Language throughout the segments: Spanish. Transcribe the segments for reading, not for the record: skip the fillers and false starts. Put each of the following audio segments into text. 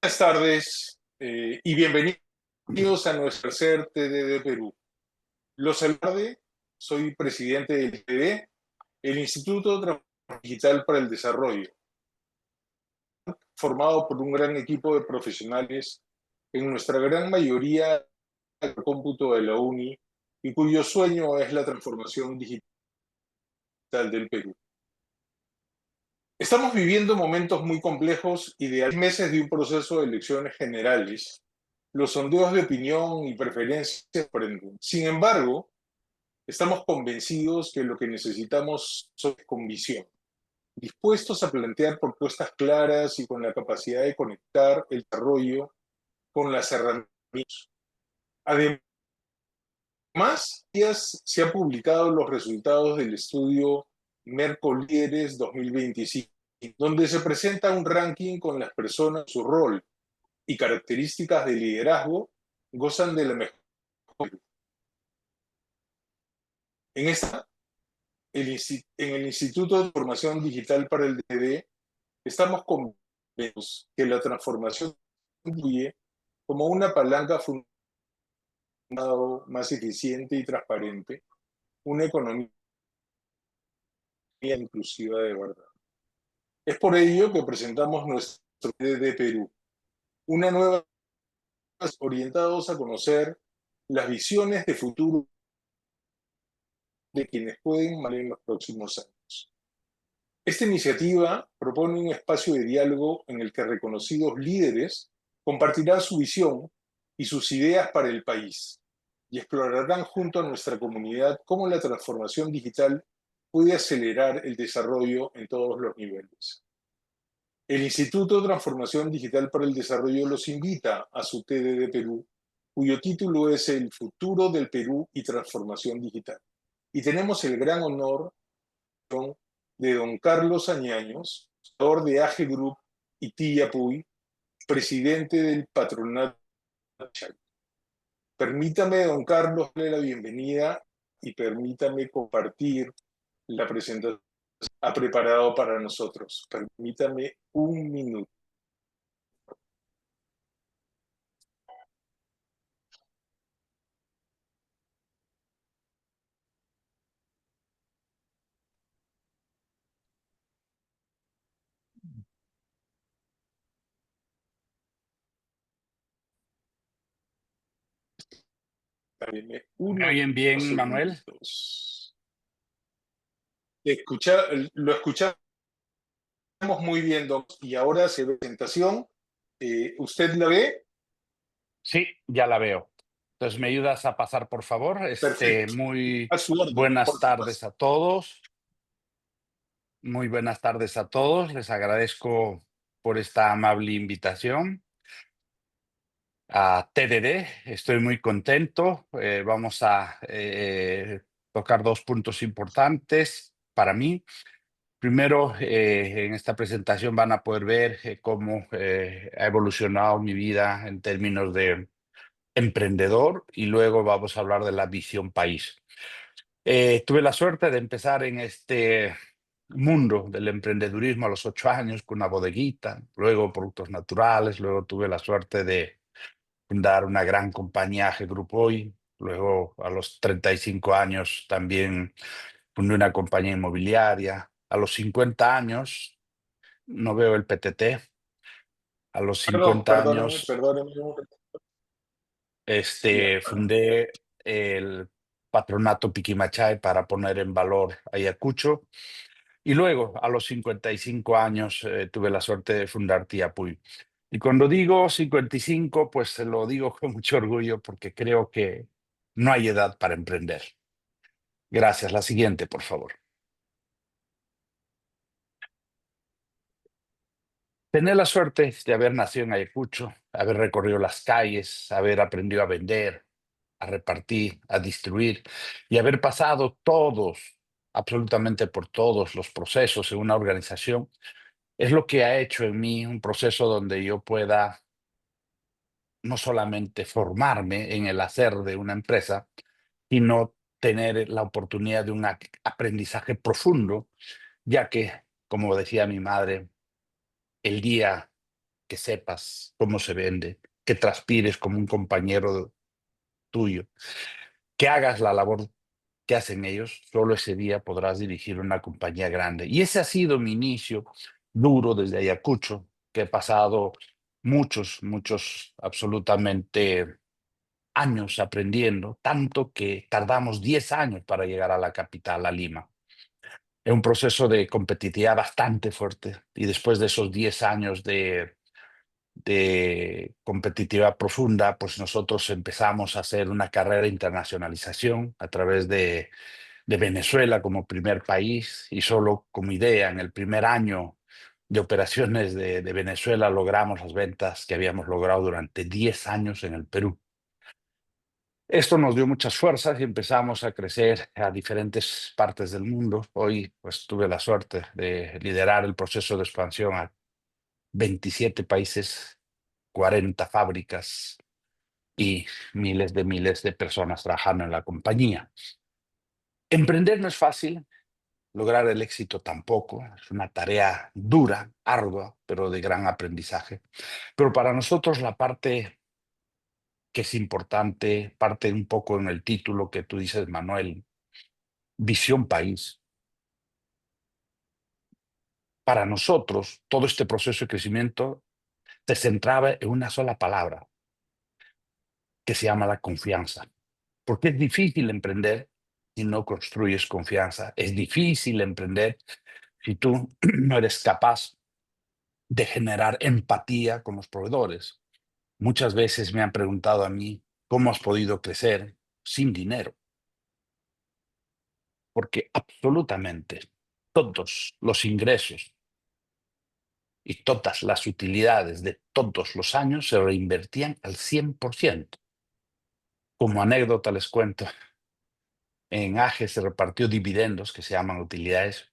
Buenas tardes y bienvenidos a nuestro tercer TDD Perú. Los saludo, soy presidente del TD, el Instituto de Transformación Digital para el Desarrollo, formado por un gran equipo de profesionales, en nuestra gran mayoría del cómputo de la UNI, y cuyo sueño es la transformación digital del Perú. Estamos viviendo momentos muy complejos y de meses de un proceso de elecciones generales. Los sondeos de opinión y preferencias sorprenden. Sin embargo, estamos convencidos que lo que necesitamos es con visión, dispuestos a plantear propuestas claras y con la capacidad de conectar el desarrollo con las herramientas. Además, se han publicado los resultados del estudio Mercolíderes 2025, donde se presenta un ranking con las personas, su rol y características de liderazgo gozan de la mejor. En esta, en el Instituto de Formación Digital para el DD, estamos convencidos que la transformación incluye como una palanca fundamental más eficiente y transparente, una economía inclusiva de verdad. Es por ello que presentamos nuestro DD Perú, una nueva orientados a conocer las visiones de futuro de quienes pueden mal en los próximos años. Esta iniciativa propone un espacio de diálogo en el que reconocidos líderes compartirán su visión y sus ideas para el país y explorarán junto a nuestra comunidad cómo la transformación digital puede acelerar el desarrollo en todos los niveles. El Instituto de Transformación Digital para el Desarrollo los invita a su TD de Perú, cuyo título es El futuro del Perú y transformación digital. Y tenemos el gran honor de don Carlos Añaños, fundador de AGE Group y Tillapuy, presidente del patronato. Permítame, don Carlos, darle la bienvenida y permítame compartir la presentación que ha preparado para nosotros. Permítame un minuto. Dame ¿Me unos oyen bien, Manuel? segunditos. Escucha, lo escuchamos muy bien, don. Y ahora se ve la presentación. ¿Usted la ve? Sí, ya la veo. Entonces, ¿me ayudas a pasar, por favor? Perfecto. Muy A su orden, buenas por tardes supuesto. a todos. Muy buenas tardes a todos. Les agradezco por esta amable invitación a TDD. Estoy muy contento. Vamos a tocar dos puntos importantes para mí. Primero, en esta presentación van a poder ver cómo ha evolucionado mi vida en términos de emprendedor y luego vamos a hablar de la visión país. Tuve la suerte de empezar en este mundo del emprendedurismo a los 8 años con una bodeguita, luego productos naturales, luego tuve la suerte de fundar una gran compañía AGE Group hoy, luego a los 35 años también fundé una compañía inmobiliaria, a los 50 años, no veo el PTT, a los Perdón, 50 perdóneme, años perdóneme. Ya. fundé el patronato Piquimachay para poner en valor Ayacucho. Y luego, a los 55 años, tuve la suerte de fundar Tiapuy. Y cuando digo 55, pues se lo digo con mucho orgullo porque creo que no hay edad para emprender. Gracias. La siguiente, por favor. Tener la suerte de haber nacido en Ayacucho, haber recorrido las calles, haber aprendido a vender, a repartir, a distribuir y haber pasado todos, absolutamente por todos los procesos en una organización, es lo que ha hecho en mí un proceso donde yo pueda no solamente formarme en el hacer de una empresa, sino tener la oportunidad de un aprendizaje profundo, ya que, como decía mi madre, el día que sepas cómo se vende, que transpires como un compañero tuyo, que hagas la labor que hacen ellos, solo ese día podrás dirigir una compañía grande. Y ese ha sido mi inicio duro desde Ayacucho, que he pasado muchos, absolutamente años aprendiendo, tanto que tardamos 10 años para llegar a la capital, a Lima. Es un proceso de competitividad bastante fuerte y después de esos 10 años de competitividad profunda, pues nosotros empezamos a hacer una carrera de internacionalización a través de Venezuela como primer país y solo como idea, en el primer año de operaciones de Venezuela logramos las ventas que habíamos logrado durante 10 años en el Perú. Esto nos dio muchas fuerzas y empezamos a crecer a diferentes partes del mundo. Hoy, pues, tuve la suerte de liderar el proceso de expansión a 27 países, 40 fábricas y miles de personas trabajando en la compañía. Emprender no es fácil, lograr el éxito tampoco. Es una tarea dura, ardua, pero de gran aprendizaje. Pero para nosotros la parte que es importante, parte un poco en el título que tú dices, Manuel, visión país. Para nosotros, todo este proceso de crecimiento se centraba en una sola palabra, que se llama la confianza. Porque es difícil emprender si no construyes confianza. Es difícil emprender si tú no eres capaz de generar empatía con los proveedores. Muchas veces me han preguntado a mí, ¿cómo has podido crecer sin dinero? Porque absolutamente todos los ingresos y todas las utilidades de todos los años se reinvertían al 100%. Como anécdota les cuento, en AGE se repartió dividendos, que se llaman utilidades,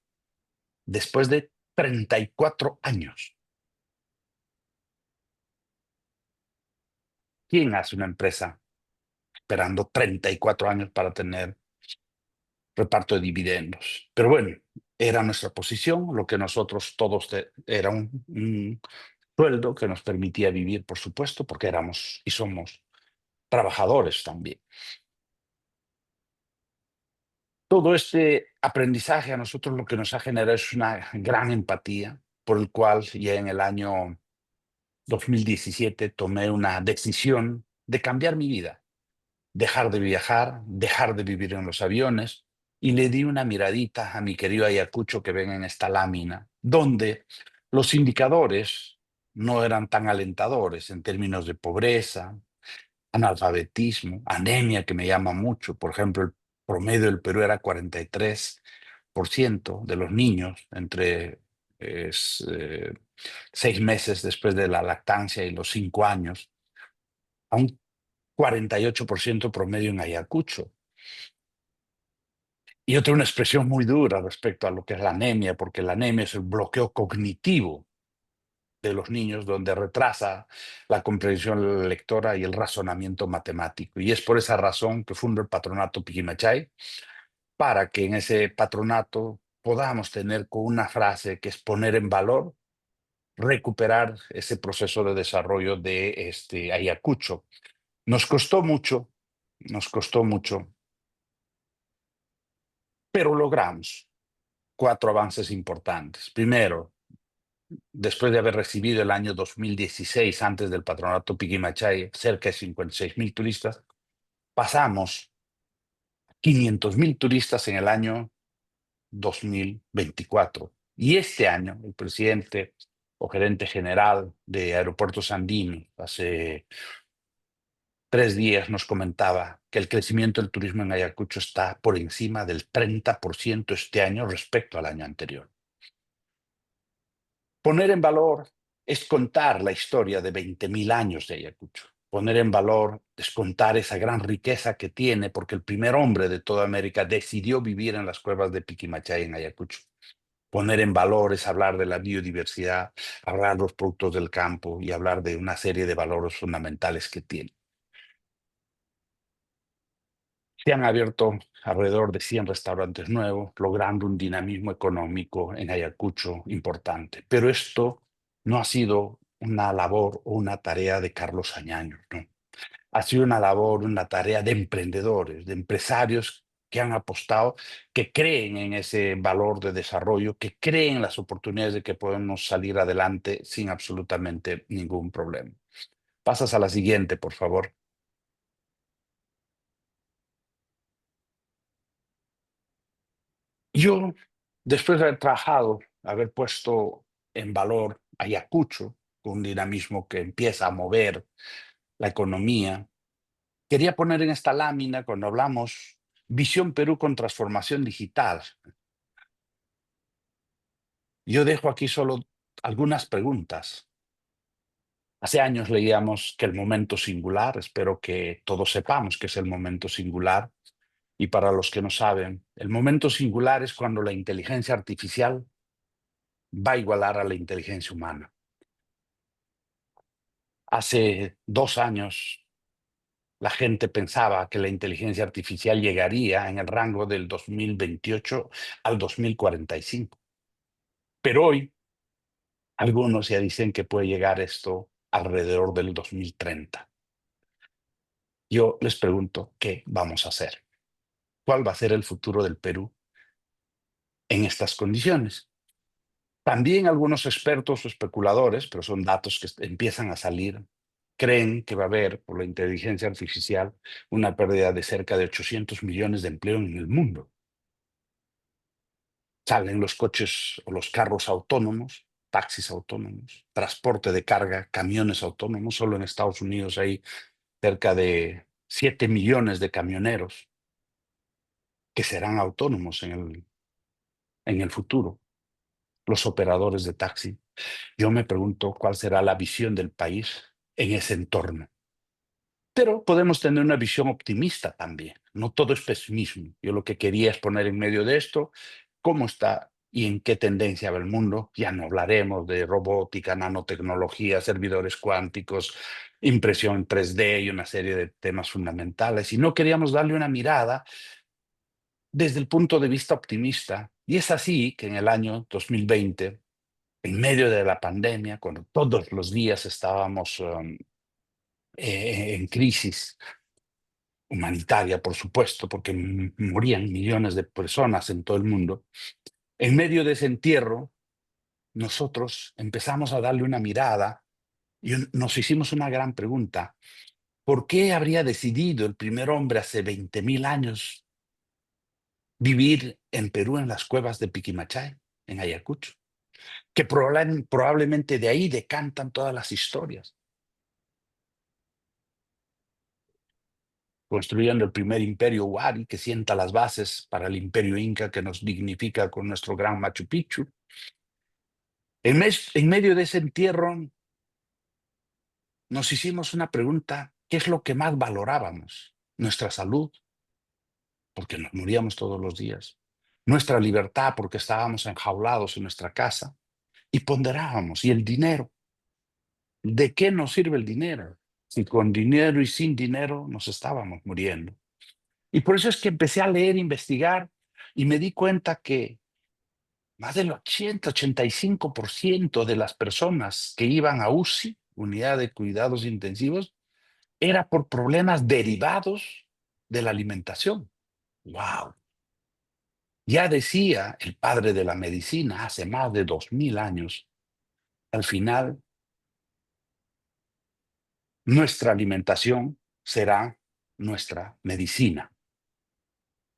después de 34 años. ¿Quién hace una empresa esperando 34 años para tener reparto de dividendos? Pero bueno, era nuestra posición, lo que nosotros todos era un sueldo que nos permitía vivir, por supuesto, porque éramos y somos trabajadores también. Todo este aprendizaje a nosotros lo que nos ha generado es una gran empatía, por el cual ya en el año 2017 tomé una decisión de cambiar mi vida, dejar de viajar, dejar de vivir en los aviones, y le di una miradita a mi querido Ayacucho que ven en esta lámina, donde los indicadores no eran tan alentadores en términos de pobreza, analfabetismo, anemia, que me llama mucho. Por ejemplo, el promedio del Perú era 43% de los niños entre es, 6 meses después de la lactancia y los 5 años, a un 48% promedio en Ayacucho. Y yo tengo una expresión muy dura respecto a lo que es la anemia, porque la anemia es el bloqueo cognitivo de los niños, donde retrasa la comprensión lectora y el razonamiento matemático. Y es por esa razón que fundo el patronato Piquimachay, para que en ese patronato podamos tener con una frase que es poner en valor, recuperar ese proceso de desarrollo de este Ayacucho. Nos costó mucho, nos costó mucho, pero logramos 4 avances importantes. Primero, después de haber recibido el año 2016, antes del patronato Piquimachay, cerca de 56,000 turistas, pasamos 500,000 turistas en el año 2024. Y este año, el presidente o gerente general de Aeropuertos Andinos, hace 3 días nos comentaba que el crecimiento del turismo en Ayacucho está por encima del 30% este año respecto al año anterior. Poner en valor es contar la historia de 20,000 años de Ayacucho. Poner en valor es contar esa gran riqueza que tiene, porque el primer hombre de toda América decidió vivir en las cuevas de Piquimachay en Ayacucho. Poner en valor es hablar de la biodiversidad, hablar de los productos del campo y hablar de una serie de valores fundamentales que tiene. Se han abierto alrededor de 100 restaurantes nuevos, logrando un dinamismo económico en Ayacucho importante. Pero esto no ha sido una labor o una tarea de Carlos Añaño, ¿no? Ha sido una labor, una tarea de emprendedores, de empresarios que han apostado, que creen en ese valor de desarrollo, que creen en las oportunidades de que podemos salir adelante sin absolutamente ningún problema. Pasas a la siguiente, por favor. Yo, después de haber trabajado, haber puesto en valor Ayacucho, con un dinamismo que empieza a mover la economía, quería poner en esta lámina, cuando hablamos Visión Perú con transformación digital, yo dejo aquí solo algunas preguntas. Hace años leíamos que el momento singular, espero que todos sepamos que es el momento singular, y para los que no saben, el momento singular es cuando la inteligencia artificial va a igualar a la inteligencia humana. Hace 2 años la gente pensaba que la inteligencia artificial llegaría en el rango del 2028 al 2045, pero hoy algunos ya dicen que puede llegar esto alrededor del 2030. Yo les pregunto, ¿qué vamos a hacer? ¿Cuál va a ser el futuro del Perú en estas condiciones? También algunos expertos o especuladores, pero son datos que empiezan a salir, creen que va a haber, por la inteligencia artificial, una pérdida de cerca de 800 millones de empleo en el mundo. Salen los coches o los carros autónomos, taxis autónomos, transporte de carga, camiones autónomos. Solo en Estados Unidos hay cerca de 7 millones de camioneros que serán autónomos en el futuro, los operadores de taxi. Yo me pregunto cuál será la visión del país en ese entorno. Pero podemos tener una visión optimista también. No todo es pesimismo. Yo lo que quería es poner en medio de esto cómo está y en qué tendencia va el mundo. Ya no hablaremos de robótica, nanotecnología, servidores cuánticos, impresión en 3D y una serie de temas fundamentales. Y no queríamos darle una mirada desde el punto de vista optimista. Y es así que en el año 2020, en medio de la pandemia, cuando todos los días estábamos en crisis humanitaria, por supuesto, porque morían millones de personas en todo el mundo, en medio de ese entierro, nosotros empezamos a darle una mirada y nos hicimos una gran pregunta. ¿Por qué habría decidido el primer hombre hace 20.000 años vivir en Perú, en las cuevas de Piquimachay, en Ayacucho? Que probablemente de ahí decantan todas las historias, construyendo el primer imperio Wari que sienta las bases para el imperio Inca que nos dignifica con nuestro gran Machu Picchu. En medio de ese entierro nos hicimos una pregunta: ¿qué es lo que más valorábamos? Nuestra salud, porque nos moríamos todos los días; nuestra libertad, porque estábamos enjaulados en nuestra casa; y ponderábamos, ¿y el dinero? ¿De qué nos sirve el dinero? Si con dinero y sin dinero nos estábamos muriendo. Y por eso es que empecé a leer, investigar, y me di cuenta que más del 80-85% de las personas que iban a UCI, unidad de cuidados intensivos, era por problemas derivados de la alimentación. ¡Wow! Ya decía el padre de la medicina hace más de 2000 años, al final nuestra alimentación será nuestra medicina.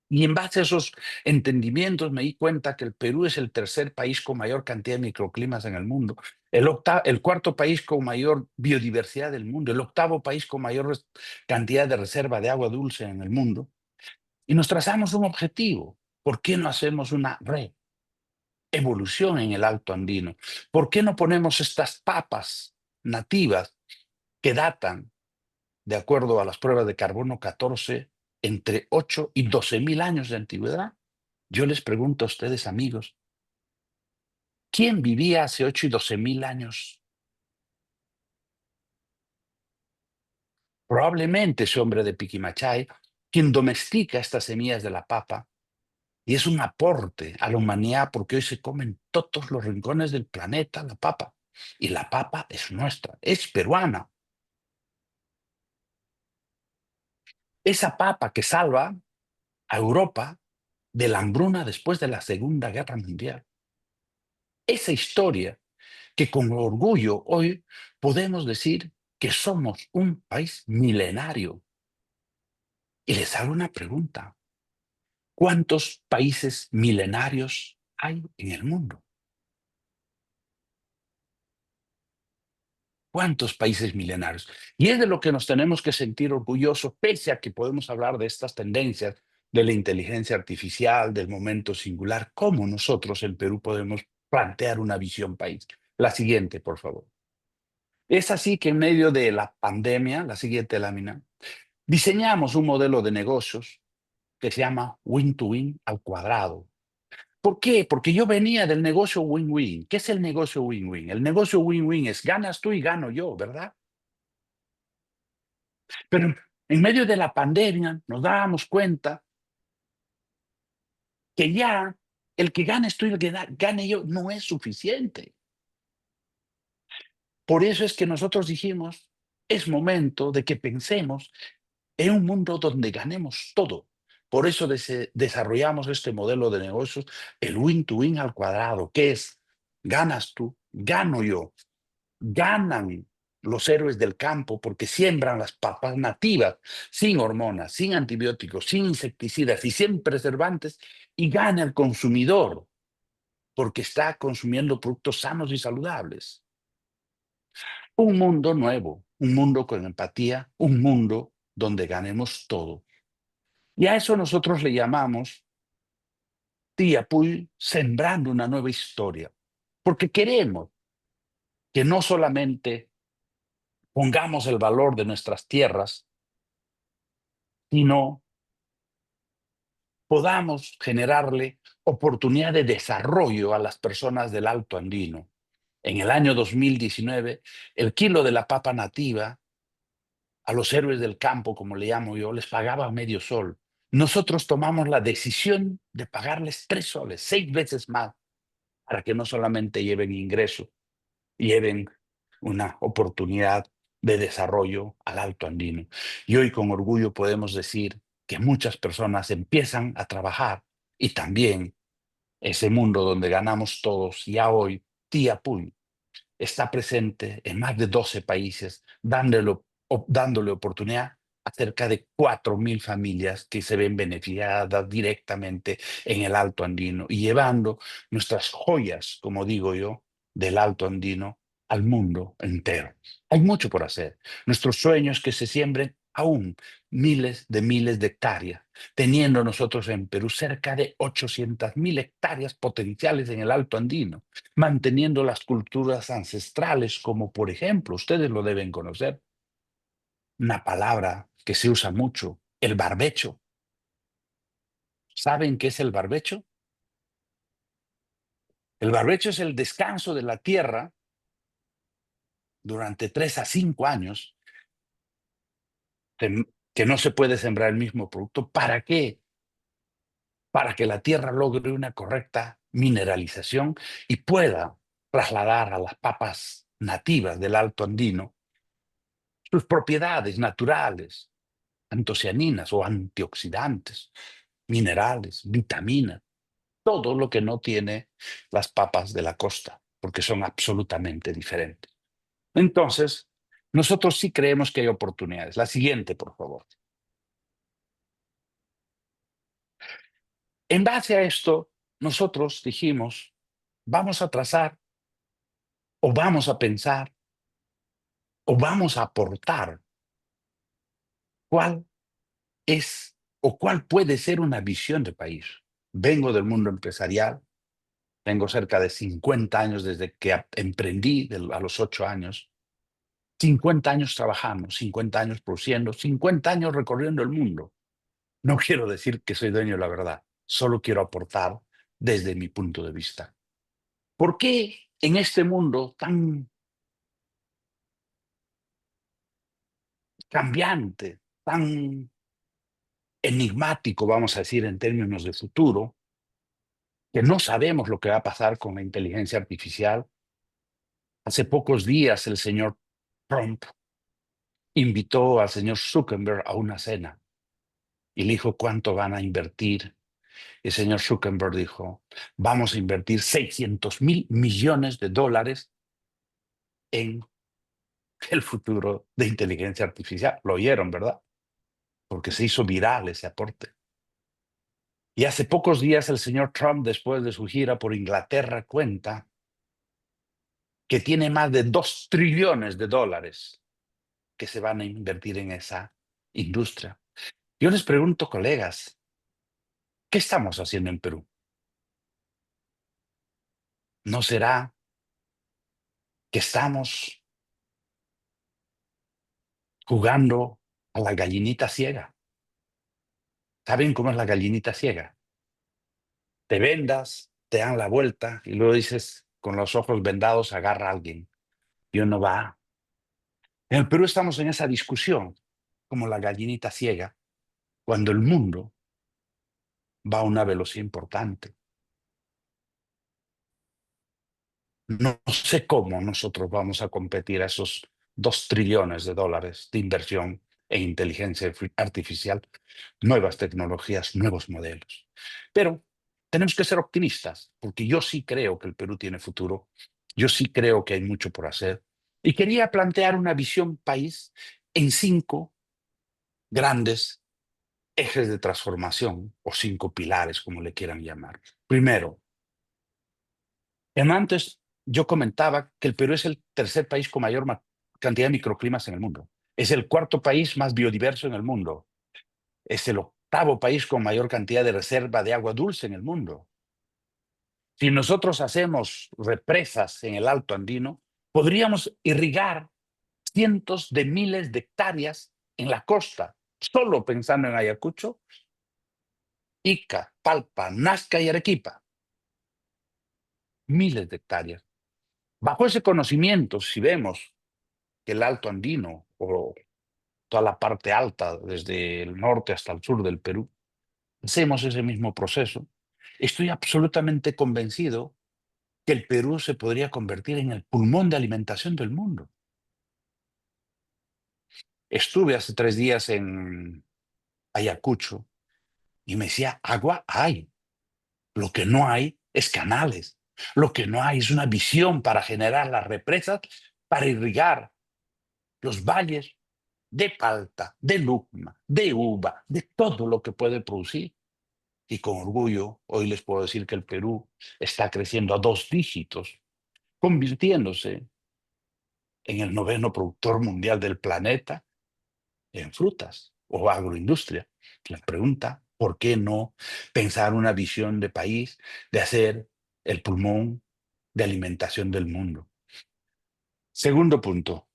Y en base a esos entendimientos me di cuenta que el Perú es el tercer país con mayor cantidad de microclimas en el mundo, el cuarto país con mayor biodiversidad del mundo, el octavo país con mayor cantidad de reserva de agua dulce en el mundo. Y nos trazamos un objetivo. ¿Por qué no hacemos una reevolución en el Alto Andino? ¿Por qué no ponemos estas papas nativas que datan, de acuerdo a las pruebas de carbono 14, entre 8 y 12.000 años de antigüedad? Yo les pregunto a ustedes, amigos, ¿quién vivía hace 8 y 12.000 años? Probablemente ese hombre de Piquimachay, quien domestica estas semillas de la papa, y es un aporte a la humanidad porque hoy se come en todos los rincones del planeta la papa. y la papa es nuestra, es peruana. Esa papa que salva a Europa de la hambruna después de la Segunda Guerra Mundial. Esa historia que con orgullo hoy podemos decir que somos un país milenario. Y les hago una pregunta. ¿Cuántos países milenarios hay en el mundo? ¿Cuántos países milenarios? Y es de lo que nos tenemos que sentir orgullosos, pese a que podemos hablar de estas tendencias de la inteligencia artificial, del momento singular. ¿Cómo nosotros en Perú podemos plantear una visión país? La siguiente, por favor. Es así que en medio de la pandemia, la siguiente lámina, diseñamos un modelo de negocios que se llama Win-to-Win al cuadrado. ¿Por qué? Porque yo venía del negocio win-win. ¿Qué es el negocio win-win? El negocio win-win es ganas tú y gano yo, ¿verdad? Pero en medio de la pandemia nos dábamos cuenta que ya el que ganes tú y el que gane yo no es suficiente. Por eso es que nosotros dijimos, es momento de que pensemos en un mundo donde ganemos todo. Por eso desarrollamos este modelo de negocios, el win-to-win al cuadrado, que es ganas tú, gano yo, ganan los héroes del campo porque siembran las papas nativas, sin hormonas, sin antibióticos, sin insecticidas y sin preservantes, y gana el consumidor porque está consumiendo productos sanos y saludables. Un mundo nuevo, un mundo con empatía, un mundo donde ganemos todo. Y a eso nosotros le llamamos Tía Puy sembrando una nueva historia, porque queremos que no solamente pongamos el valor de nuestras tierras, sino podamos generarle oportunidad de desarrollo a las personas del Alto Andino. En el año 2019, el kilo de la papa nativa a los héroes del campo, como le llamo yo, les pagaba medio sol. Nosotros tomamos la decisión de pagarles 3 soles, 6 veces más, para que no solamente lleven ingreso, lleven una oportunidad de desarrollo al Alto Andino. Y hoy con orgullo podemos decir que muchas personas empiezan a trabajar y también ese mundo donde ganamos todos, ya hoy, Tía Puy está presente en más de 12 países, dándole oportunidad a cerca de 4.000 familias que se ven beneficiadas directamente en el Alto Andino y llevando nuestras joyas, como digo yo, del Alto Andino al mundo entero. Hay mucho por hacer. Nuestro sueño es que se siembren aún miles de hectáreas, teniendo nosotros en Perú cerca de 800.000 hectáreas potenciales en el Alto Andino, manteniendo las culturas ancestrales, como por ejemplo, ustedes lo deben conocer, una palabra que se usa mucho, el barbecho. ¿Saben qué es el barbecho? El barbecho es el descanso de la tierra durante 3 a 5 años, que no se puede sembrar el mismo producto. ¿Para qué? Para que la tierra logre una correcta mineralización y pueda trasladar a las papas nativas del Alto Andino sus propiedades naturales, antocianinas o antioxidantes, minerales, vitaminas, todo lo que no tiene las papas de la costa, porque son absolutamente diferentes. Entonces, nosotros sí creemos que hay oportunidades. La siguiente, por favor. En base a esto, nosotros dijimos, vamos a trazar o vamos a pensar o vamos a aportar cuál es o cuál puede ser una visión de país. Vengo del mundo empresarial, tengo cerca de 50 años desde que emprendí a los 8 años, 50 años trabajando, 50 años produciendo, 50 años recorriendo el mundo. No quiero decir que soy dueño de la verdad, solo quiero aportar desde mi punto de vista. ¿Por qué en este mundo tan cambiante, tan enigmático, vamos a decir, en términos de futuro, que no sabemos lo que va a pasar con la inteligencia artificial? Hace pocos días el señor Trump invitó al señor Zuckerberg a una cena y le dijo cuánto van a invertir. El señor Zuckerberg dijo, vamos a invertir $600.000 millones en el futuro de inteligencia artificial. Lo oyeron, ¿verdad? Porque se hizo viral ese aporte. Y hace pocos días el señor Trump, después de su gira por Inglaterra, cuenta que tiene más de $2 trillones que se van a invertir en esa industria. Yo les pregunto, colegas, ¿qué estamos haciendo en Perú? ¿No será que estamos jugando a la gallinita ciega? ¿Saben cómo es la gallinita ciega? Te vendas, te dan la vuelta y luego dices, con los ojos vendados, agarra a alguien y uno va. En el Perú estamos en esa discusión, como la gallinita ciega, cuando el mundo va a una velocidad importante. No sé cómo nosotros vamos a competir a esos $2 trillones de inversión en inteligencia artificial, nuevas tecnologías, nuevos modelos. Pero tenemos que ser optimistas, porque yo sí creo que el Perú tiene futuro, yo sí creo que hay mucho por hacer. Y quería plantear una visión país en 5 grandes ejes de transformación o 5 pilares, como le quieran llamar. Primero, antes yo comentaba que el Perú es el tercer país con mayor cantidad de microclimas en el mundo. Es el cuarto país más biodiverso en el mundo. Es el octavo país con mayor cantidad de reserva de agua dulce en el mundo. Si nosotros hacemos represas en el Alto Andino, podríamos irrigar cientos de miles de hectáreas en la costa, solo pensando en Ayacucho, Ica, Palpa, Nazca y Arequipa. Miles de hectáreas. Bajo ese conocimiento, si vemos que el Alto Andino o toda la parte alta, desde el norte hasta el sur del Perú, hacemos ese mismo proceso, estoy absolutamente convencido que el Perú se podría convertir en el pulmón de alimentación del mundo. Estuve hace 3 días en Ayacucho y me decía, agua hay. Lo que no hay es canales. Lo que no hay es una visión para generar las represas, para irrigar los valles de palta, de lucma, de uva, de todo lo que puede producir. Y con orgullo, hoy les puedo decir que el Perú está creciendo a 2 dígitos, convirtiéndose en el 9º productor mundial del planeta en frutas o agroindustria. La pregunta, ¿por qué no pensar una visión de país de hacer el pulmón de alimentación del mundo? Segundo punto,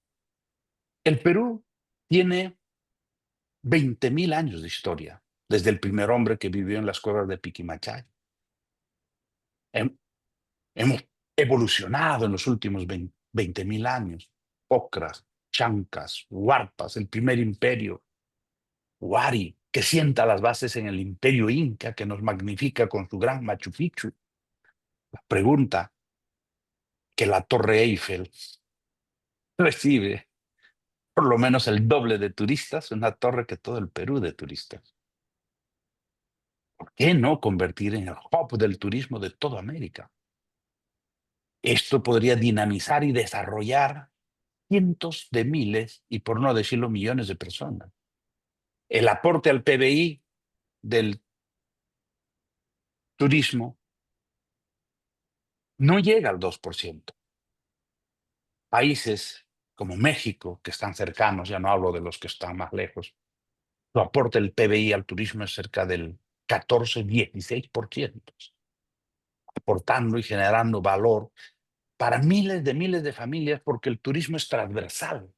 el Perú tiene 20.000 años de historia, desde el primer hombre que vivió en las cuevas de Piquimachay. Hem- Hemos evolucionado en los últimos 20.000 años. Ocras, chancas, huarpas, el primer imperio, Huari, que sienta las bases en el imperio inca, que nos magnifica con su gran Machu Picchu. La pregunta que la Torre Eiffel recibe por lo menos el doble de turistas, una torre que todo el Perú de turistas. ¿Por qué no convertir en el hub del turismo de toda América? Esto podría dinamizar y desarrollar cientos de miles, y por no decirlo millones de personas. El aporte al PBI del turismo no llega al 2%. Países como México, que están cercanos, ya no hablo de los que están más lejos, su aporte del PBI al turismo es cerca del 14-16%, aportando y generando valor para miles de familias, porque el turismo es transversal,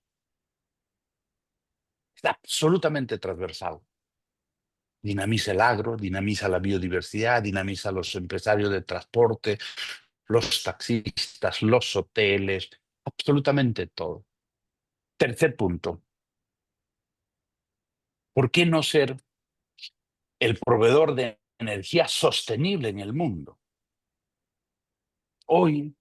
es absolutamente transversal. Dinamiza el agro, dinamiza la biodiversidad, dinamiza a los empresarios de transporte, los taxistas, los hoteles, absolutamente todo. Tercer punto, ¿por qué no ser el proveedor de energía sostenible en el mundo? Hoy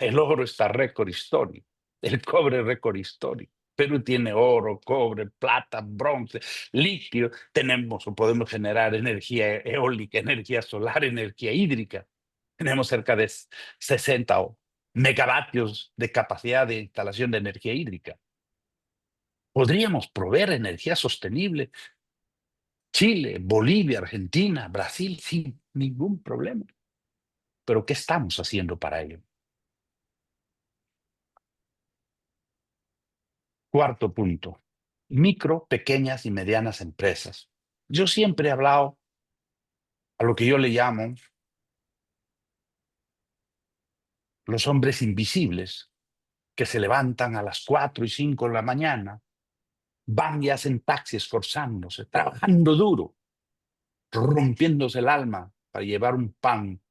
El oro está récord histórico, el cobre récord histórico. Perú tiene oro, cobre, plata, bronce, litio. Tenemos o podemos generar energía eólica, energía solar, energía hídrica. Tenemos cerca de 60 megavatios de capacidad de instalación de energía hídrica. Podríamos proveer energía sostenible Chile, Bolivia, Argentina, Brasil sin ningún problema. Pero ¿qué estamos haciendo para ello? Cuarto punto, micro, pequeñas y medianas empresas. Yo siempre he hablado a lo que yo le llamo los hombres invisibles, que se levantan a las 4 y 5 de la mañana, van y hacen taxi esforzándose, trabajando duro, rompiéndose el alma para llevar un pan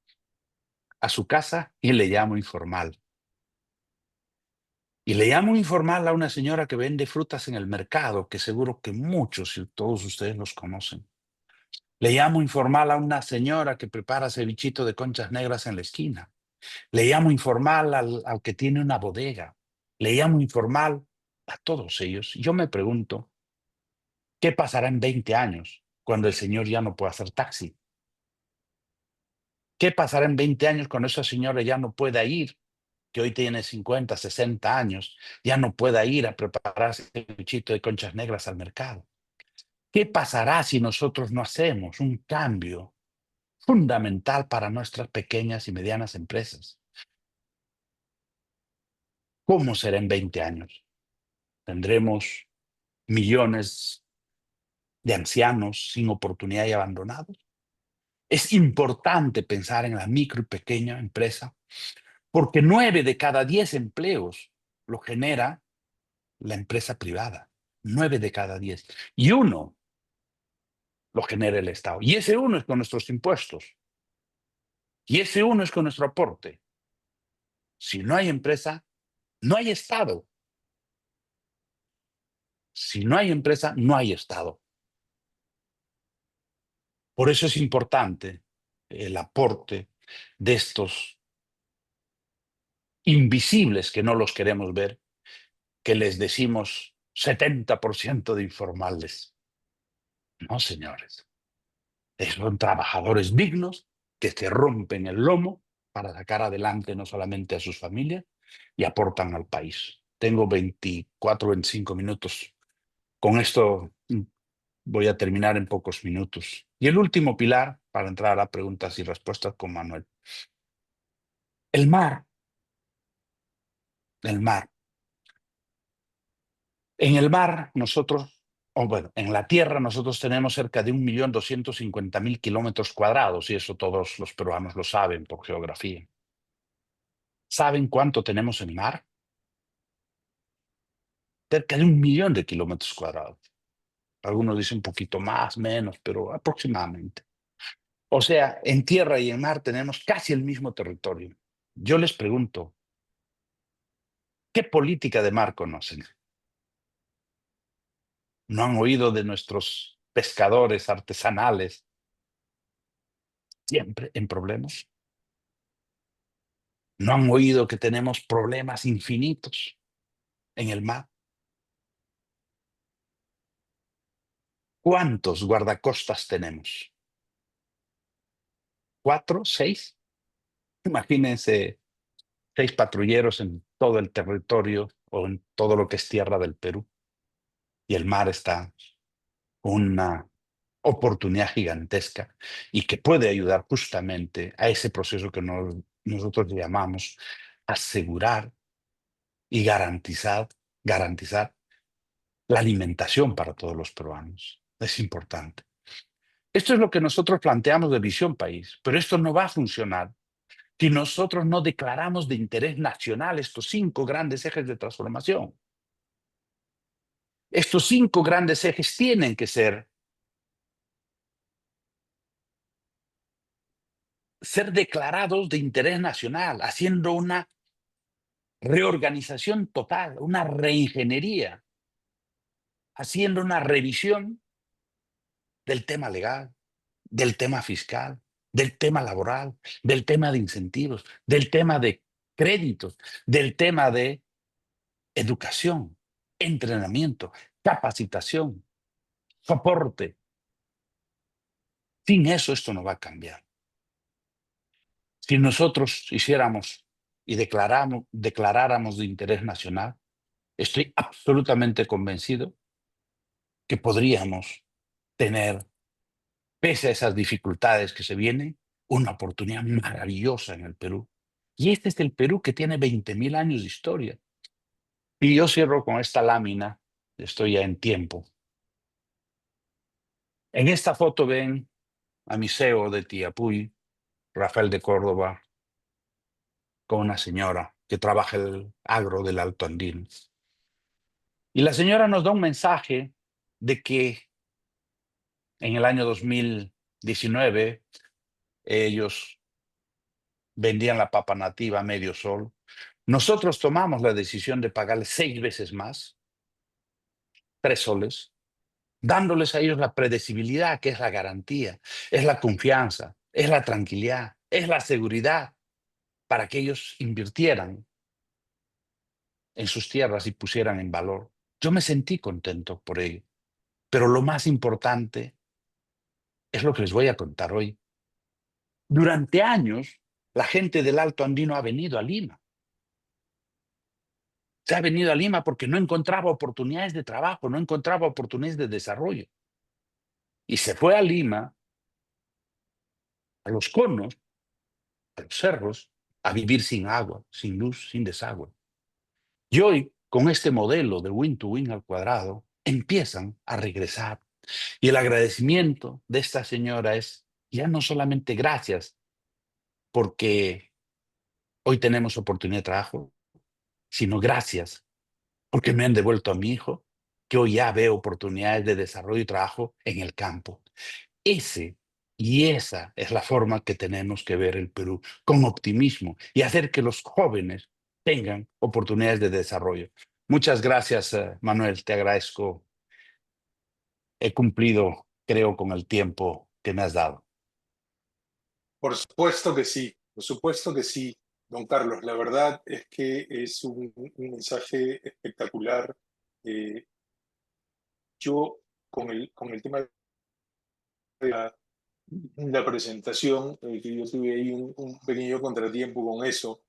a su casa, y le llamo informal. Y le llamo informal a una señora que vende frutas en el mercado, que seguro que muchos y todos ustedes los conocen. Le llamo informal a una señora que prepara cevichito de conchas negras en la esquina. Le llamo informal al que tiene una bodega. Le llamo informal a todos ellos. Yo me pregunto, ¿qué pasará en 20 años cuando el señor ya no pueda hacer taxi? ¿Qué pasará en 20 años cuando esa señora ya no pueda ir, que hoy tiene 50, 60 años, ya no pueda ir a prepararse cevichito de conchas negras al mercado? ¿Qué pasará si nosotros no hacemos un cambio fundamental para nuestras pequeñas y medianas empresas? ¿Cómo será en 20 años? ¿Tendremos millones de ancianos sin oportunidad y abandonados? Es importante pensar en la micro y pequeña empresa porque 9 de cada 10 empleos lo genera la empresa privada. 9 de cada 10. Y uno lo genera el Estado. Y ese uno es con nuestros impuestos. Y ese uno es con nuestro aporte. Si no hay empresa, no hay Estado. Si no hay empresa, no hay Estado. Por eso es importante el aporte de estos invisibles que no los queremos ver, que les decimos 70% de informales. No, señores. Son trabajadores dignos que se rompen el lomo para sacar adelante no solamente a sus familias y aportan al país. Tengo 24, 25 minutos. Con esto voy a terminar en pocos minutos. Y el último pilar, para entrar a preguntas y respuestas con Manuel. El mar. El mar. En el mar, nosotros, o bueno, en la tierra nosotros tenemos cerca de 1.250.000 kilómetros cuadrados, y eso todos los peruanos lo saben por geografía. ¿Saben cuánto tenemos en mar? Cerca de 1.000.000 de kilómetros cuadrados. Algunos dicen un poquito más, menos, pero aproximadamente. O sea, en tierra y en mar tenemos casi el mismo territorio. Yo les pregunto, ¿qué política de mar conocen? ¿No han oído de nuestros pescadores artesanales siempre en problemas? ¿No han oído que tenemos problemas infinitos en el mar? ¿Cuántos guardacostas tenemos? ¿4? ¿6? Imagínense 6 patrulleros en todo el territorio o en todo lo que es tierra del Perú. Y el mar está una oportunidad gigantesca y que puede ayudar justamente a ese proceso que nosotros llamamos asegurar y garantizar la alimentación para todos los peruanos. Es importante. Esto es lo que nosotros planteamos de Visión País, pero esto no va a funcionar si nosotros no declaramos de interés nacional estos 5 grandes ejes de transformación. Estos 5 grandes ejes tienen que ser declarados de interés nacional, haciendo una reorganización total, una reingeniería, haciendo una revisión del tema legal, del tema fiscal, del tema laboral, del tema de incentivos, del tema de créditos, del tema de educación, entrenamiento, capacitación, soporte. Sin eso esto no va a cambiar. Si nosotros hiciéramos y declaráramos de interés nacional, estoy absolutamente convencido que podríamos tener, pese a esas dificultades que se vienen, una oportunidad maravillosa en el Perú. Y este es el Perú que tiene 20.000 años de historia. Y yo cierro con esta lámina, estoy ya en tiempo. En esta foto ven a mi CEO de Tiapuy, Rafael de Córdoba, con una señora que trabaja el agro del Alto Andino. Y la señora nos da un mensaje de que en el año 2019 ellos vendían la papa nativa a medio sol. Nosotros tomamos la decisión de pagarles 6 veces más, 3 soles, dándoles a ellos la predecibilidad, que es la garantía, es la confianza, es la tranquilidad, es la seguridad para que ellos invirtieran en sus tierras y pusieran en valor. Yo me sentí contento por ello, pero lo más importante es lo que les voy a contar hoy. Durante años, la gente del Alto Andino ha venido a Lima. Se ha venido a Lima porque no encontraba oportunidades de trabajo, no encontraba oportunidades de desarrollo. Y se fue a Lima, a los conos, a los cerros, a vivir sin agua, sin luz, sin desagüe. Y hoy, con este modelo de win to win al cuadrado, empiezan a regresar. Y el agradecimiento de esta señora es ya no solamente gracias porque hoy tenemos oportunidad de trabajo, sino gracias porque me han devuelto a mi hijo, que hoy ya ve oportunidades de desarrollo y trabajo en el campo. Ese y esa es la forma que tenemos que ver el Perú, con optimismo y hacer que los jóvenes tengan oportunidades de desarrollo. Muchas gracias, Manuel, te agradezco. He cumplido, creo, con el tiempo que me has dado. Por supuesto que sí, por supuesto que sí, don Carlos. La verdad es que es un mensaje espectacular. Eh, yo, con el tema de la presentación, que yo tuve ahí un pequeño contratiempo con eso,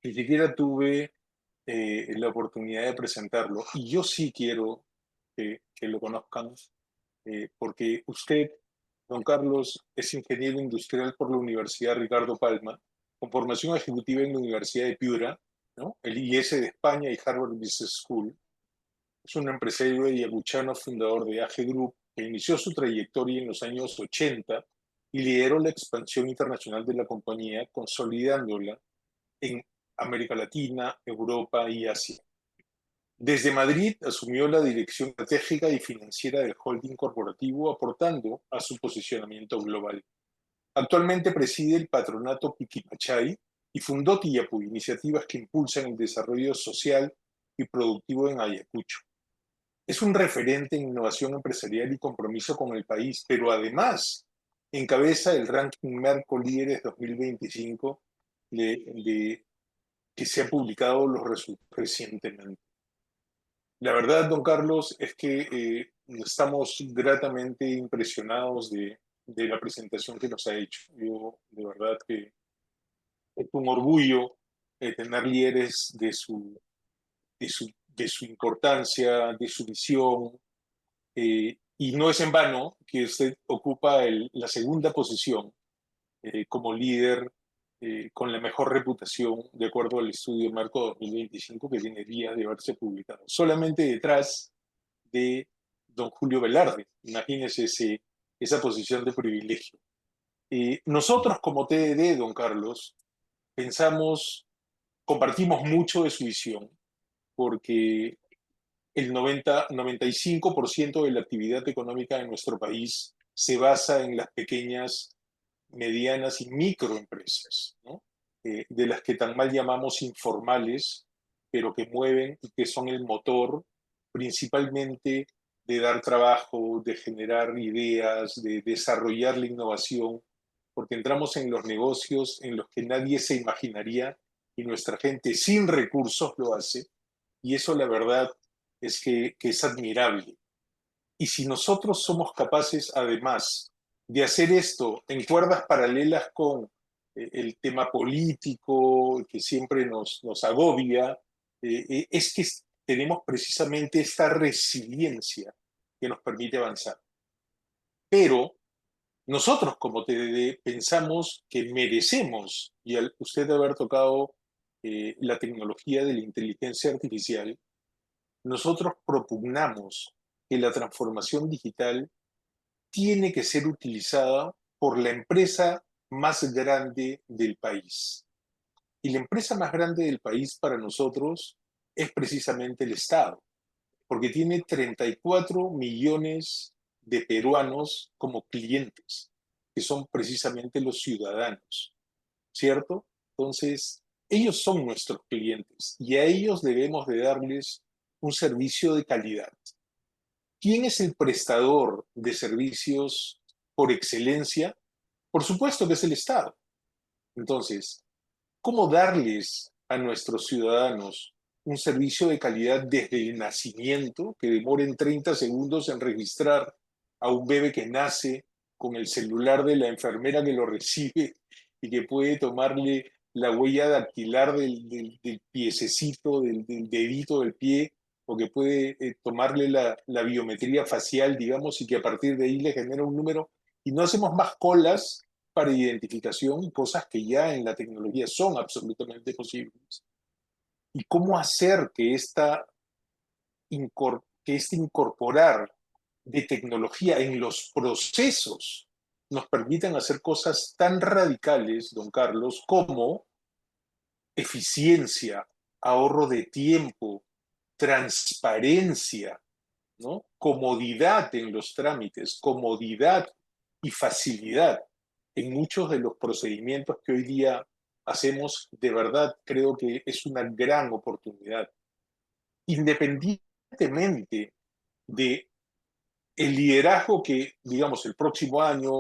ni siquiera tuve la oportunidad de presentarlo. Y yo sí quiero que lo conozcan, porque usted, don Carlos, es ingeniero industrial por la Universidad Ricardo Palma, con formación ejecutiva en la Universidad de Piura, ¿no? El IES de España y Harvard Business School. Es un empresario ayacuchano, fundador de AG Group, que inició su trayectoria en los años 80 y lideró la expansión internacional de la compañía, consolidándola en América Latina, Europa y Asia. Desde Madrid asumió la dirección estratégica y financiera del holding corporativo, aportando a su posicionamiento global. Actualmente preside el patronato Piquipachay y fundó Tiyapu, iniciativas que impulsan el desarrollo social y productivo en Ayacucho. Es un referente en innovación empresarial y compromiso con el país, pero además encabeza el ranking Merco Líderes 2025 que se han publicado los resultados recientemente. La verdad, don Carlos, es que estamos gratamente impresionados de la presentación que nos ha hecho. Yo, de verdad que es un orgullo tener líderes de su importancia, de su visión, y no es en vano que usted ocupa la segunda posición como líder con la mejor reputación, de acuerdo al estudio Marco 2025, que tiene días de haberse publicado. Solamente detrás de don Julio Velarde. Imagínese esa posición de privilegio. Nosotros como TDD, don Carlos, pensamos, compartimos mucho de su visión, porque el 95% de la actividad económica de nuestro país se basa en las pequeñas, medianas y microempresas, ¿no? De las que tan mal llamamos informales, pero que mueven y que son el motor principalmente de dar trabajo, de generar ideas, de desarrollar la innovación, porque entramos en los negocios en los que nadie se imaginaría y nuestra gente sin recursos lo hace, y eso la verdad es que es admirable. Y si nosotros somos capaces, además, de hacer esto en cuerdas paralelas con el tema político que siempre nos agobia, es que tenemos precisamente esta resiliencia que nos permite avanzar. Pero nosotros como TDD pensamos que merecemos, y al usted haber tocado la tecnología de la inteligencia artificial, nosotros propugnamos que la transformación digital tiene que ser utilizada por la empresa más grande del país. Y la empresa más grande del país para nosotros es precisamente el Estado, porque tiene 34 millones de peruanos como clientes, que son precisamente los ciudadanos, ¿cierto? Entonces, ellos son nuestros clientes y a ellos debemos de darles un servicio de calidad. ¿Quién es el prestador de servicios por excelencia? Por supuesto que es el Estado. Entonces, ¿cómo darles a nuestros ciudadanos un servicio de calidad desde el nacimiento, que demoren 30 segundos en registrar a un bebé que nace con el celular de la enfermera que lo recibe y que puede tomarle la huella dactilar del piececito, del dedito del pie, o que puede tomarle la biometría facial, digamos, y que a partir de ahí le genera un número, y no hacemos más colas para identificación, cosas que ya en la tecnología son absolutamente posibles? ¿Y cómo hacer que este incorporar de tecnología en los procesos nos permitan hacer cosas tan radicales, don Carlos, como eficiencia, ahorro de tiempo, transparencia, ¿no? Comodidad en los trámites, comodidad y facilidad en muchos de los procedimientos que hoy día hacemos? De verdad creo que es una gran oportunidad, independientemente de el liderazgo que, digamos, el próximo año,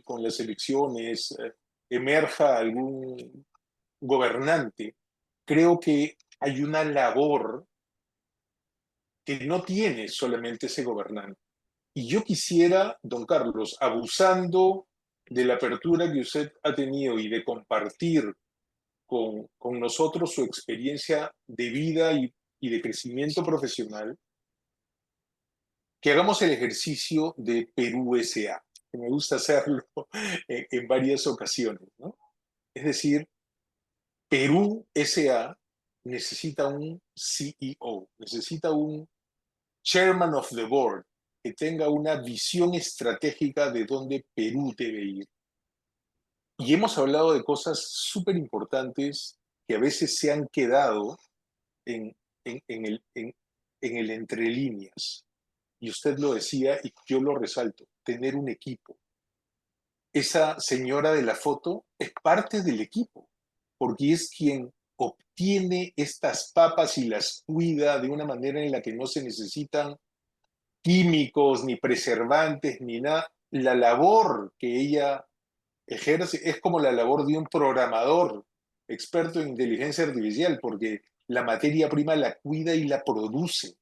con las elecciones, emerja algún gobernante. Creo que hay una labor que no tiene solamente ese gobernante. Y yo quisiera, don Carlos, abusando de la apertura que usted ha tenido y de compartir con nosotros su experiencia de vida y de crecimiento profesional, que hagamos el ejercicio de Perú S.A., que me gusta hacerlo en varias ocasiones, ¿no? Es decir, Perú S.A. necesita un CEO, necesita un Chairman of the Board, que tenga una visión estratégica de dónde Perú debe ir. Y hemos hablado de cosas súper importantes que a veces se han quedado en, en el entre líneas. Y usted lo decía y yo lo resalto: tener un equipo. Esa señora de la foto es parte del equipo, porque es quien obtiene estas papas y las cuida de una manera en la que no se necesitan químicos, ni preservantes, ni nada. La labor que ella ejerce es como la labor de un programador experto en inteligencia artificial, porque la materia prima la cuida y la produce.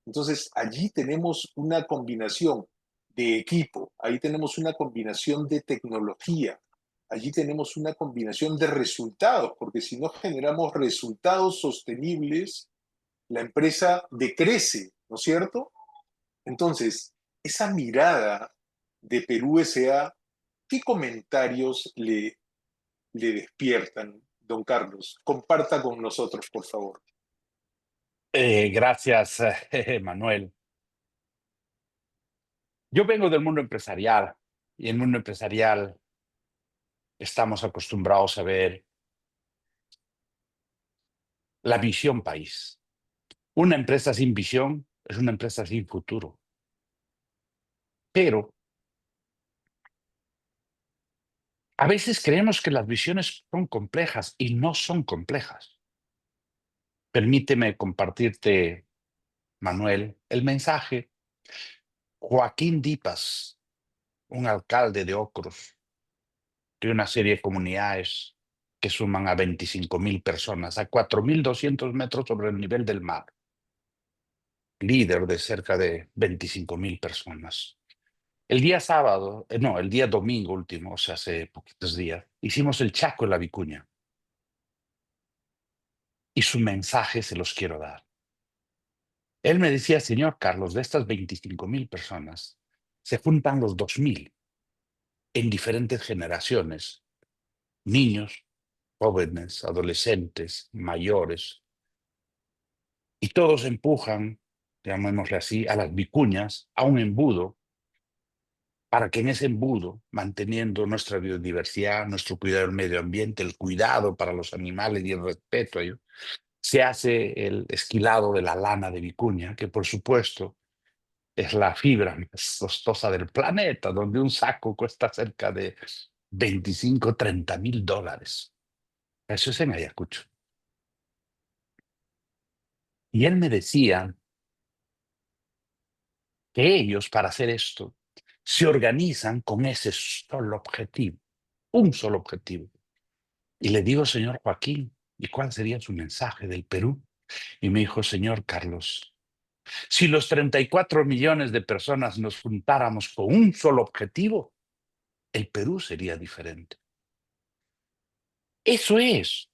Entonces, allí tenemos una combinación de equipo, ahí tenemos una combinación de tecnología, allí tenemos una combinación de resultados, porque si no generamos resultados sostenibles, la empresa decrece, ¿no es cierto? Entonces, esa mirada de Perú S.A., ¿qué comentarios le despiertan, don Carlos? Comparta con nosotros, por favor. Gracias, Manuel. Yo vengo del mundo empresarial y en el mundo empresarial estamos acostumbrados a ver la visión país. Una empresa sin visión es una empresa sin futuro. Pero a veces creemos que las visiones son complejas y no son complejas. Permíteme compartirte, Manuel, el mensaje. Joaquín Dipas, un alcalde de Ocros, de una serie de comunidades, que suman a 25,000 personas, a 4,200 metros sobre el nivel del mar, líder de cerca de 25,000 personas. El día sábado, no, el día domingo último, o sea, hace poquitos días, hicimos el Chaco en la Vicuña y su mensaje se los quiero dar. Él me decía, señor Carlos, de estas 25,000 personas, se juntan los 2,000 en diferentes generaciones, niños, jóvenes, adolescentes, mayores, y todos empujan, llamémosle así, a las vicuñas, a un embudo, para que en ese embudo, manteniendo nuestra biodiversidad, nuestro cuidado del medio ambiente, el cuidado para los animales y el respeto a ellos, se hace el esquilado de la lana de vicuña, que por supuesto es la fibra más costosa del planeta, donde un saco cuesta cerca de 25, 30,000 dólares. Eso es en Ayacucho. Y él me decía que ellos, para hacer esto, se organizan con ese solo objetivo, un solo objetivo. Y le digo, señor Joaquín, ¿y cuál sería su mensaje del Perú? Y me dijo, señor Carlos, si los 34 millones de personas nos juntáramos con un solo objetivo, el Perú sería diferente. Eso es.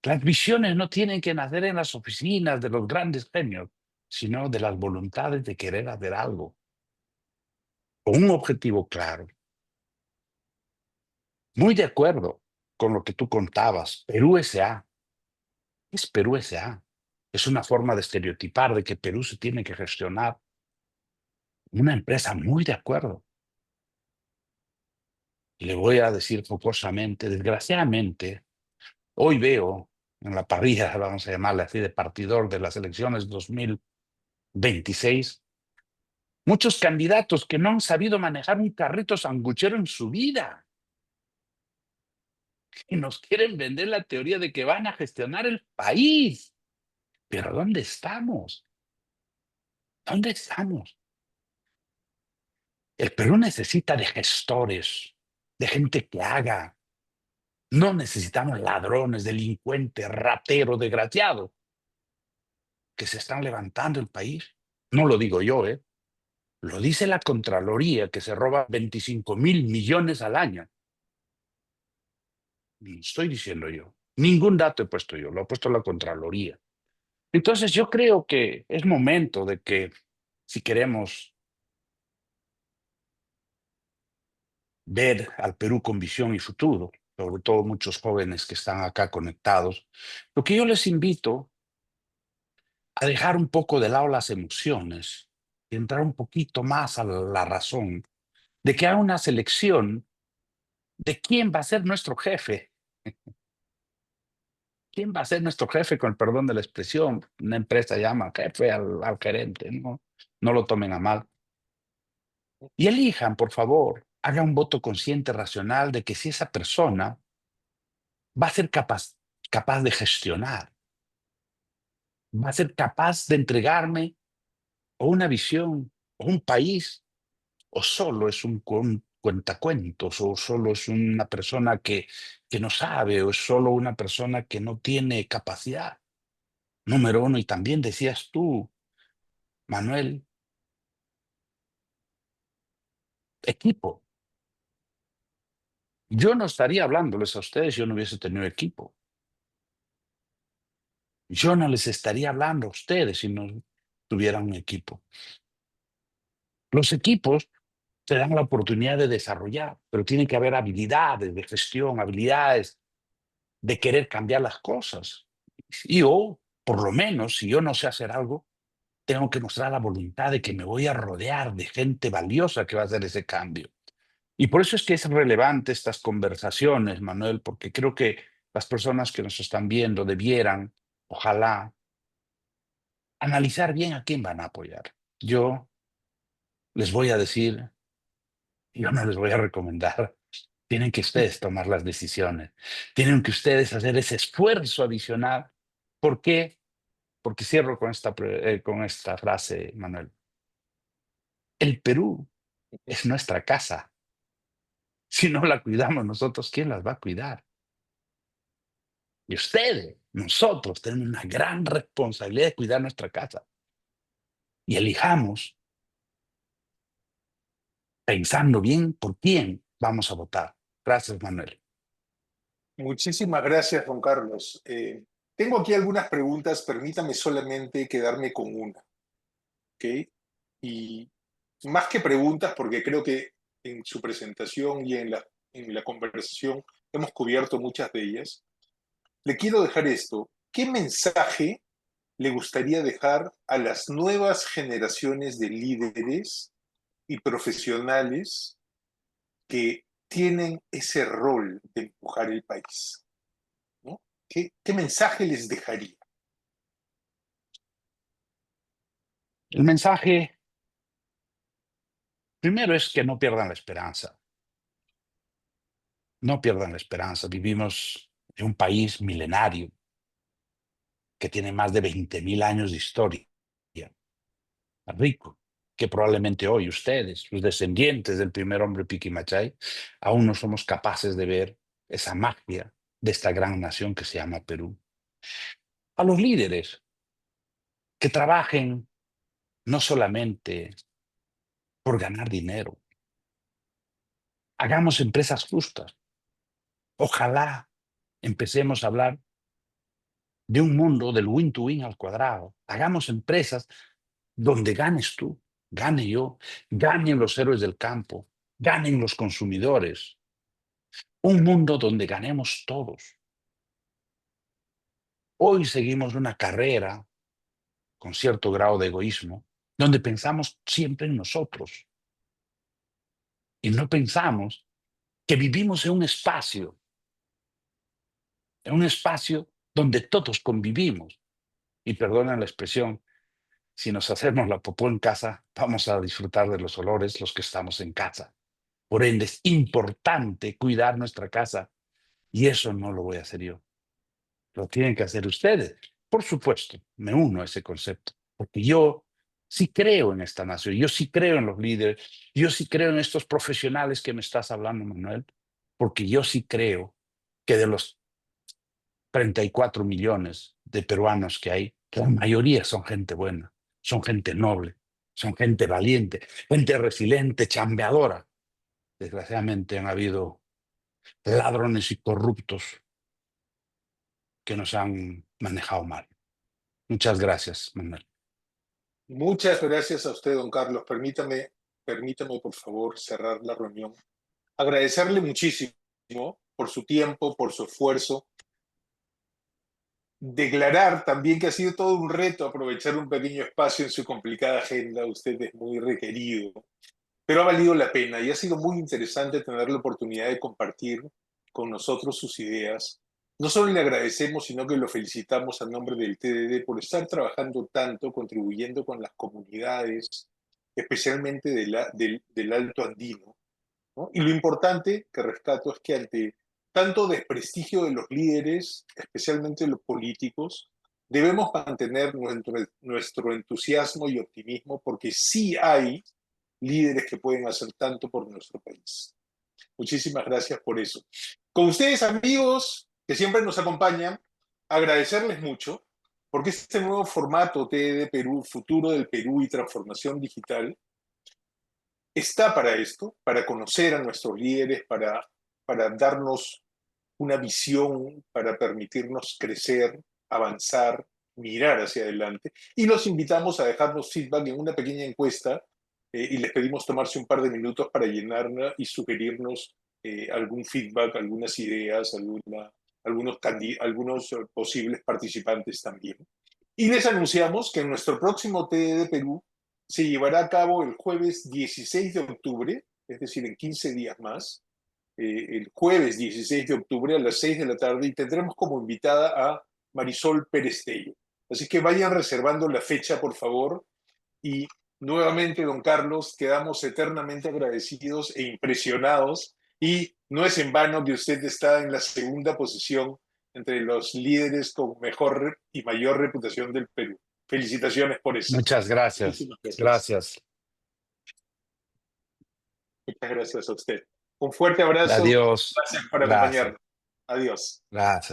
Las visiones no tienen que nacer en las oficinas de los grandes genios, sino de las voluntades de querer hacer algo, con un objetivo claro. Muy de acuerdo con lo que tú contabas. Perú S.A. Es Perú S.A. Es una forma de estereotipar de que Perú se tiene que gestionar. Una empresa muy de acuerdo. Le voy a decir jocosamente, desgraciadamente, hoy veo en la parrilla, vamos a llamarle así, de partidor de las elecciones 2026, muchos candidatos que no han sabido manejar un carrito sanguchero en su vida y nos quieren vender la teoría de que van a gestionar el país. Pero ¿dónde estamos? ¿Dónde estamos? El Perú necesita de gestores, de gente que haga. No necesitamos ladrones, delincuentes, rateros, desgraciados que se están levantando el país. No lo digo yo, ¿eh? Lo dice la Contraloría, que se roba 25,000 millones al año. Lo estoy diciendo yo. Ningún dato he puesto yo, lo ha puesto la Contraloría. Entonces yo creo que es momento de que, si queremos ver al Perú con visión y futuro, sobre todo muchos jóvenes que están acá conectados, lo que yo les invito a dejar un poco de lado las emociones y entrar un poquito más a la razón de que hay una selección de quién va a ser nuestro jefe. ¿Quién va a ser nuestro jefe, con el perdón de la expresión? Una empresa llama jefe al gerente, ¿no? No lo tomen a mal. Y elijan, por favor, hagan un voto consciente, racional, de que si esa persona va a ser capaz de gestionar, va a ser capaz de entregarme o una visión o un país, o solo es un cuentacuentos, o solo es una persona que no sabe, o es solo una persona que no tiene capacidad. Número uno, y también decías tú, Manuel, equipo. Yo no estaría hablándoles a ustedes si yo no hubiese tenido equipo. Yo no les estaría hablando a ustedes si no tuvieran un equipo. Los equipos te dan la oportunidad de desarrollar, pero tiene que haber habilidades de gestión, habilidades de querer cambiar las cosas. Y yo, por lo menos, si yo no sé hacer algo, tengo que mostrar la voluntad de que me voy a rodear de gente valiosa que va a hacer ese cambio. Y por eso es que es relevante estas conversaciones, Manuel, porque creo que las personas que nos están viendo debieran, ojalá, analizar bien a quién van a apoyar. Yo les voy a decir, yo no les voy a recomendar. Tienen que ustedes tomar las decisiones. Tienen que ustedes hacer ese esfuerzo adicional. ¿Por qué? Porque cierro con esta frase, Manuel. El Perú es nuestra casa. Si no la cuidamos nosotros, ¿quién las va a cuidar? Y ustedes, nosotros, tenemos una gran responsabilidad de cuidar nuestra casa. Y elijamos pensando bien por quién vamos a votar. Gracias, Manuel. Muchísimas gracias, don Carlos. Tengo aquí algunas preguntas, permítame solamente quedarme con una, ¿ok? Y más que preguntas, porque creo que en su presentación y en la conversación hemos cubierto muchas de ellas, le quiero dejar esto. ¿Qué mensaje le gustaría dejar a las nuevas generaciones de líderes y profesionales que tienen ese rol de empujar el país? ¿No? ¿Qué mensaje les dejaría? El mensaje primero es que no pierdan la esperanza. No pierdan la esperanza. Vivimos en un país milenario que tiene más de 20.000 años de historia, rico, que probablemente hoy ustedes, los descendientes del primer hombre Piquimachay, aún no somos capaces de ver esa magia de esta gran nación que se llama Perú. A los líderes que trabajen no solamente por ganar dinero, hagamos empresas justas. Ojalá empecemos a hablar de un mundo del win to win al cuadrado. Hagamos empresas donde ganes tú, gane yo, ganen los héroes del campo, ganen los consumidores. Un mundo donde ganemos todos. Hoy seguimos una carrera con cierto grado de egoísmo, donde pensamos siempre en nosotros y no pensamos que vivimos en un espacio donde todos convivimos. Y perdonen la expresión, si nos hacemos la popó en casa, vamos a disfrutar de los olores los que estamos en casa. Por ende, es importante cuidar nuestra casa y eso no lo voy a hacer yo. Lo tienen que hacer ustedes. Por supuesto, me uno a ese concepto, porque yo sí creo en esta nación, yo sí creo en los líderes, yo sí creo en estos profesionales que me estás hablando, Manuel, porque yo sí creo que de los 34 millones de peruanos que hay, la mayoría son gente buena, son gente noble, son gente valiente, gente resiliente, chambeadora. Desgraciadamente han habido ladrones y corruptos que nos han manejado mal. Muchas gracias, Manuel. Muchas gracias a usted, don Carlos. Permítame, por favor, cerrar la reunión. Agradecerle muchísimo por su tiempo, por su esfuerzo. Declarar también que ha sido todo un reto aprovechar un pequeño espacio en su complicada agenda. Usted es muy requerido, pero ha valido la pena y ha sido muy interesante tener la oportunidad de compartir con nosotros sus ideas. No solo le agradecemos, sino que lo felicitamos a nombre del TDD por estar trabajando tanto, contribuyendo con las comunidades, especialmente del Alto Andino, ¿no? Y lo importante que rescato es que ante tanto desprestigio de los líderes, especialmente los políticos, debemos mantener nuestro entusiasmo y optimismo porque sí hay líderes que pueden hacer tanto por nuestro país. Muchísimas gracias por eso. Con ustedes, amigos, que siempre nos acompañan, agradecerles mucho, porque este nuevo formato TED Perú, Futuro del Perú y Transformación Digital, está para esto, para conocer a nuestros líderes, para darnos una visión, para permitirnos crecer, avanzar, mirar hacia adelante. Y los invitamos a dejarnos feedback en una pequeña encuesta y les pedimos tomarse un par de minutos para llenarla y sugerirnos algún feedback, algunas ideas, algunos posibles participantes también. Y les anunciamos que en nuestro próximo TED de Perú se llevará a cabo el jueves 16 de octubre, es decir, en 15 días más, el jueves 16 de octubre a las 6 de la tarde y tendremos como invitada a Marisol Perestello. Así que vayan reservando la fecha, por favor. Y nuevamente, don Carlos, quedamos eternamente agradecidos e impresionados. Y no es en vano que usted está en la segunda posición entre los líderes con mejor y mayor reputación del Perú. Felicitaciones por eso. Muchas gracias. Muchísimas gracias. Gracias. Muchas gracias a usted. Un fuerte abrazo. Adiós. Gracias por Gracias. acompañarnos. Adiós. Gracias.